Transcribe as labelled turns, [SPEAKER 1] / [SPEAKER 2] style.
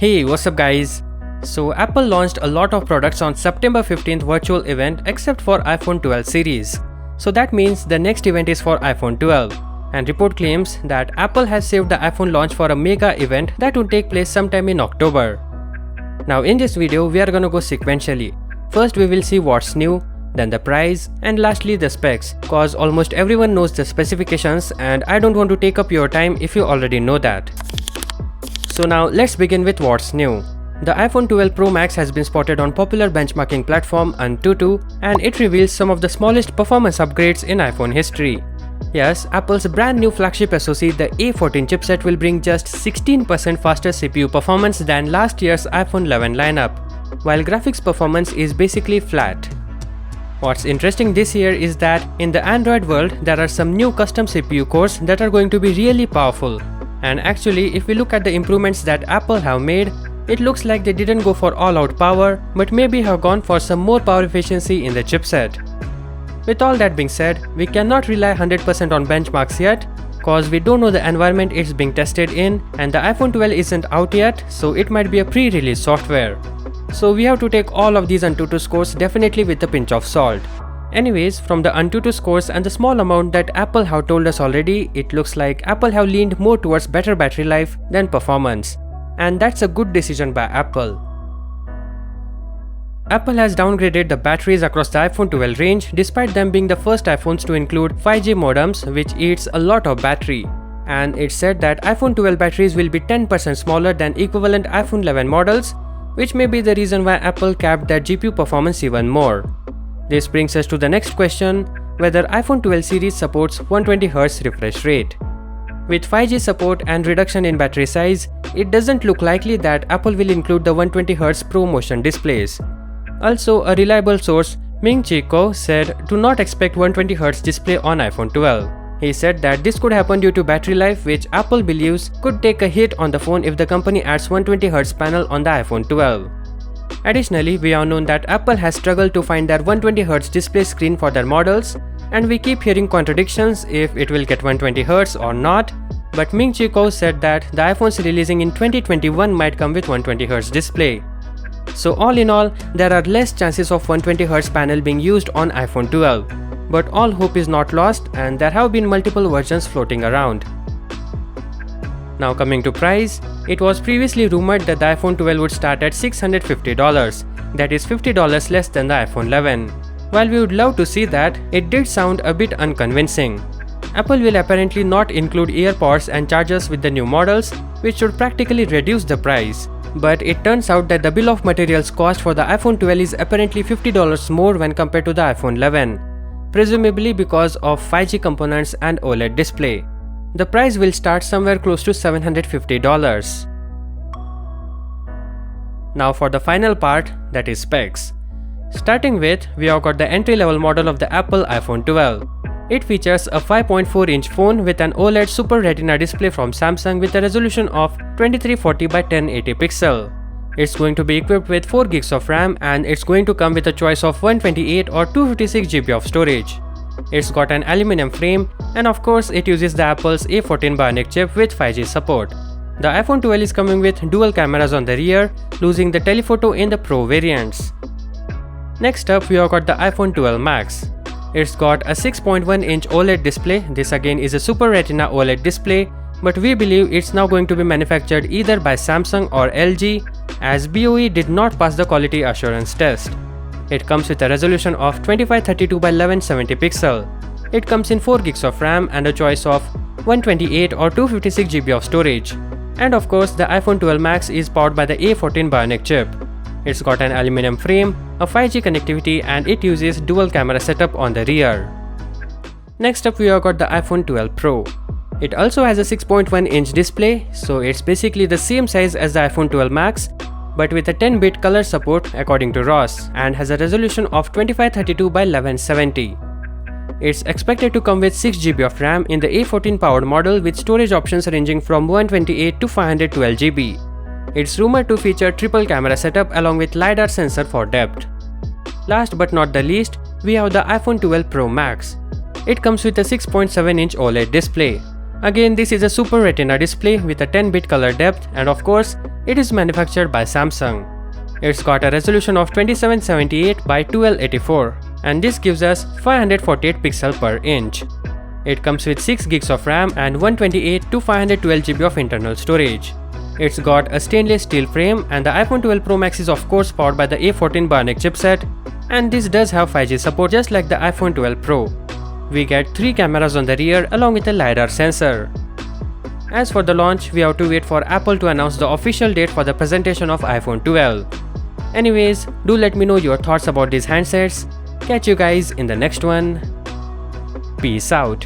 [SPEAKER 1] Hey, what's up guys? So Apple launched a lot of products on September 15th virtual event except for iPhone 12 series. So that means the next event is for iPhone 12. And report claims that Apple has saved the iPhone launch for a mega event that will take place sometime in October. Now in this video we are gonna go sequentially. First we will see what's new, then the price, and lastly the specs, cause almost everyone knows the specifications and I don't want to take up your time if you already know that. So now let's begin with what's new. The iPhone 12 Pro Max has been spotted on popular benchmarking platform Antutu, and it reveals some of the smallest performance upgrades in iPhone history. Yes, Apple's brand new flagship SoC, the A14 chipset, will bring just 16% faster CPU performance than last year's iPhone 11 lineup, while graphics performance is basically flat. What's interesting this year is that in the Android world there are some new custom CPU cores that are going to be really powerful. And actually, if we look at the improvements that Apple have made, it looks like they didn't go for all-out power, but maybe have gone for some more power efficiency in the chipset. With all that being said, we cannot rely 100% on benchmarks yet, cause we don't know the environment it's being tested in, and the iPhone 12 isn't out yet, so it might be a pre-release software. So we have to take all of these Antutu scores definitely with a pinch of salt. Anyways, from the Antutu scores and the small amount that Apple have told us already, it looks like Apple have leaned more towards better battery life than performance. And that's a good decision by Apple. Apple has downgraded the batteries across the iPhone 12 range despite them being the first iPhones to include 5G modems, which eats a lot of battery. And it said that iPhone 12 batteries will be 10% smaller than equivalent iPhone 11 models, which may be the reason why Apple capped their GPU performance even more. This brings us to the next question, whether iPhone 12 series supports 120Hz refresh rate. With 5G support and reduction in battery size, it doesn't look likely that Apple will include the 120Hz Pro Motion displays. Also, a reliable source, Ming-Chi Kuo, said to not expect 120Hz display on iPhone 12. He said that this could happen due to battery life, which Apple believes could take a hit on the phone if the company adds 120Hz panel on the iPhone 12. Additionally, we have known that Apple has struggled to find their 120Hz display screen for their models, and we keep hearing contradictions if it will get 120Hz or not, but Ming-Chi Kuo said that the iPhones releasing in 2021 might come with 120Hz display. So all in all, there are less chances of 120Hz panel being used on iPhone 12. But all hope is not lost and there have been multiple versions floating around. Now coming to price, it was previously rumored that the iPhone 12 would start at $650, that is $50 less than the iPhone 11. While we would love to see that, it did sound a bit unconvincing. Apple will apparently not include earpods and chargers with the new models, which should practically reduce the price. But it turns out that the bill of materials cost for the iPhone 12 is apparently $50 more when compared to the iPhone 11, presumably because of 5G components and OLED display. The price will start somewhere close to $750. Now for the final part, that is specs. Starting with, we have got the entry-level model of the Apple iPhone 12. It features a 5.4-inch phone with an OLED Super Retina display from Samsung with a resolution of 2340 by 1080 pixel. It's going to be equipped with 4 GB of RAM and it's going to come with a choice of 128 or 256 GB of storage. It's got an aluminum frame and of course it uses the Apple's A14 Bionic chip with 5G support. The iPhone 12 is coming with dual cameras on the rear, losing the telephoto in the Pro variants. Next up, we have got the iPhone 12 Max. It's got a 6.1-inch OLED display. This again is a Super Retina OLED display, but we believe it's now going to be manufactured either by Samsung or LG, as BOE did not pass the quality assurance test. It comes with a resolution of 2532 by 1170 pixel. It comes in 4 GB of RAM and a choice of 128 or 256 GB of storage. And of course, the iPhone 12 Max is powered by the A14 Bionic chip. It's got an aluminum frame, a 5G connectivity, and it uses dual camera setup on the rear. Next up, we have got the iPhone 12 Pro. It also has a 6.1-inch display, so it's basically the same size as the iPhone 12 Max, but with a 10-bit color support according to Ross, and has a resolution of 2532 by 1170. It's expected to come with 6 GB of RAM in the A14 powered model with storage options ranging from 128 to 512 GB. It's rumored to feature triple camera setup along with LiDAR sensor for depth. Last but not the least, we have the iPhone 12 Pro Max. It comes with a 6.7-inch OLED display. Again, this is a Super Retina display with a 10-bit color depth, and of course, it is manufactured by Samsung. It's got a resolution of 2778 by 1284, and this gives us 548 pixels per inch. It comes with 6 gigs of RAM and 128 to 512 GB of internal storage. It's got a stainless steel frame, and the iPhone 12 Pro Max is of course powered by the A14 Bionic chipset, and this does have 5G support just like the iPhone 12 Pro. We get 3 cameras on the rear along with a LiDAR sensor. As for the launch, we have to wait for Apple to announce the official date for the presentation of iPhone 12. Anyways, do let me know your thoughts about these handsets. Catch you guys in the next one. Peace out.